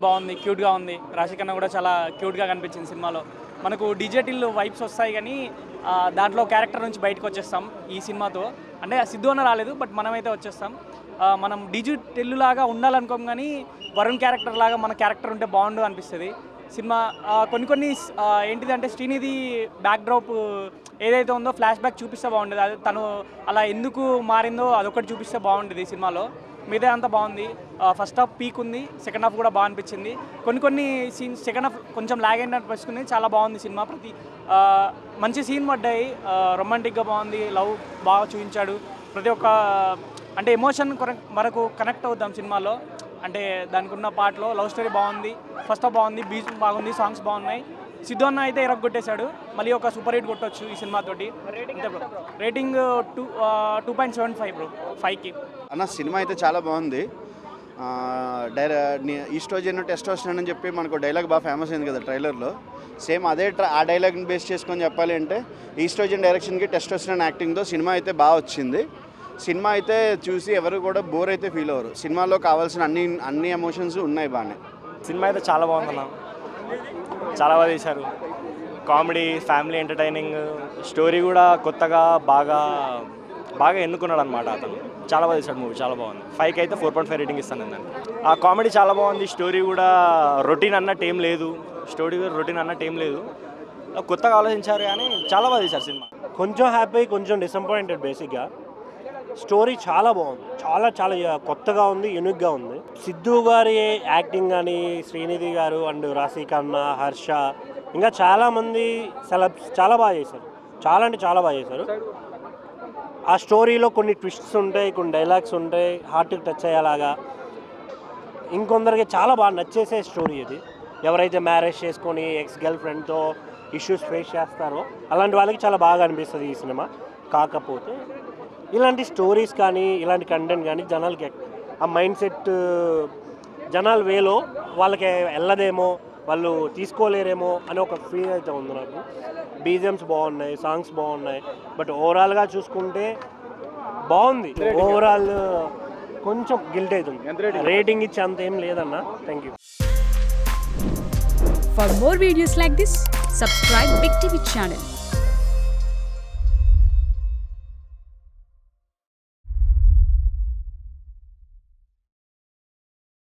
బాగుంది, క్యూట్గా ఉంది. రాశికన్నా కూడా చాలా క్యూట్గా కనిపించింది సినిమాలో. మనకు డిజిటల్ వైబ్స్ వస్తాయి కానీ దాంట్లో క్యారెక్టర్ నుంచి బయటకు వచ్చేస్తాం ఈ సినిమాతో. అంటే సిద్ధు అన్న రాలేదు, బట్ మనమైతే వచ్చేస్తాం. మనం డిజిటల్ లాగా ఉండాలనుకోం కానీ వరుణ్ క్యారెక్టర్ లాగా మన క్యారెక్టర్ ఉంటే బాగుండు అనిపిస్తుంది సినిమా. కొన్ని ఏంటిదంటే శ్రీనిధి బ్యాక్డ్రాప్ ఏదైతే ఉందో ఫ్లాష్ బ్యాక్ చూపిస్తే బాగుండేది. అది తను అలా ఎందుకు మారిందో అదొకటి చూపిస్తే బాగుండేది సినిమాలో. మిగతా అంతా బాగుంది. ఫస్ట్ హాఫ్ పీక్ ఉంది, సెకండ్ హాఫ్ కూడా బాగా అనిపించింది. కొన్ని సీన్స్ సెకండ్ హాఫ్ కొంచెం లాగ్ అయినట్టు అనిపిస్తుంది. చాలా బాగుంది సినిమా. మంచి సీన్ పడ్డాయి. రొమాంటిక్గా బాగుంది, లవ్ బాగా చూపించాడు. ప్రతి ఒక్క అంటే ఎమోషన్ మనకు కనెక్ట్ అవుతాం సినిమాలో. అంటే దానికి ఉన్న పాటలో లవ్ స్టోరీ బాగుంది, ఫస్ట్ హాఫ్ బాగుంది, బీచ్ బాగుంది, సాంగ్స్ బాగున్నాయి. సిద్ధు అన్న అయితే కొట్టేశాడు. మళ్ళీ ఒక సూపర్ హిట్ కొట్టవచ్చు ఈ సినిమాతోటి. అంతే బ్రో. రేటింగ్ 2.75 బ్రో 5కి. అన్న సినిమా అయితే చాలా బాగుంది. ఈస్ట్రోజన్ టెస్టోస్టెరాన్ అని చెప్పి మనకు డైలాగ్ బాగా ఫేమస్ అయింది కదా ట్రైలర్లో. సేమ్ అదే ఆ డైలాగ్ని బేస్ చేసుకొని చెప్పాలి అంటే ఈస్ట్రోజన్ డైరెక్షన్కి టెస్టోస్టెరాన్ యాక్టింగ్తో సినిమా అయితే బాగా వచ్చింది. సినిమా అయితే చూసి ఎవరు కూడా బోర్ అయితే ఫీల్ అవ్వరు. సినిమాలో కావాల్సిన అన్ని ఎమోషన్స్ ఉన్నాయి బాగానే. సినిమా అయితే చాలా బాగుందన్న, చాలా బాగా తీశారు. కామెడీ, ఫ్యామిలీ ఎంటర్టైనింగ్, స్టోరీ కూడా కొత్తగా బాగా ఎన్నుకున్నాడు అనమాట అతను. చాలా బాగా తీశాడు మూవీ, చాలా బాగుంది. 5కి అయితే 4.5 రేటింగ్ ఇస్తాను నేను దాన్ని. ఆ కామెడీ చాలా బాగుంది. స్టోరీ కూడా రొటీన్ అన్నట్టు ఏం లేదు. కొత్తగా ఆలోచించారు కానీ చాలా బాగా తీశారు సినిమా. కొంచెం హ్యాపీ, కొంచెం డిసప్పాయింటెడ్. బేసిక్గా స్టోరీ చాలా బాగుంది, చాలా కొత్తగా ఉంది, యూనిక్గా ఉంది. సిద్ధు గారి యాక్టింగ్ కానీ, శ్రీనిధి గారు అండ్ రాశికన్నా, హర్ష, ఇంకా చాలామంది సెలబ్స్ చాలా బాగా చేశారు. చాలా బాగా చేశారు. ఆ స్టోరీలో కొన్ని ట్విస్ట్స్ ఉంటాయి, కొన్ని డైలాగ్స్ ఉంటాయి, హార్ట్కి టచ్ అయ్యేలాగా. ఇంకొందరికి చాలా బాగా నచ్చేసే స్టోరీ ఇది. ఎవరైతే మ్యారేజ్ చేసుకొని ఎక్స్ గర్ల్ ఫ్రెండ్తో ఇష్యూస్ ఫేస్ చేస్తారో అలాంటి వాళ్ళకి చాలా బాగా అనిపిస్తుంది ఈ సినిమా. కాకపోతే ఇలాంటి స్టోరీస్ కానీ, ఇలాంటి కంటెంట్ కానీ జనాలకి ఆ మైండ్ సెట్ జనాల వేలో వాళ్ళకి వెళ్ళదేమో, వాళ్ళు తీసుకోలేరేమో అని ఒక ఫీల్ అయితే ఉంది నాకు. బీజిఎమ్స్ బాగున్నాయి, సాంగ్స్ బాగున్నాయి, బట్ ఓవరాల్గా చూసుకుంటే బాగుంది. ఓవరాల్ కొంచెం గిల్ట్ అవుతుంది. రేటింగ్ ఇచ్చే అంత ఏం లేదన్నా. Thank you. For more videos like this, subscribe Big TV channel.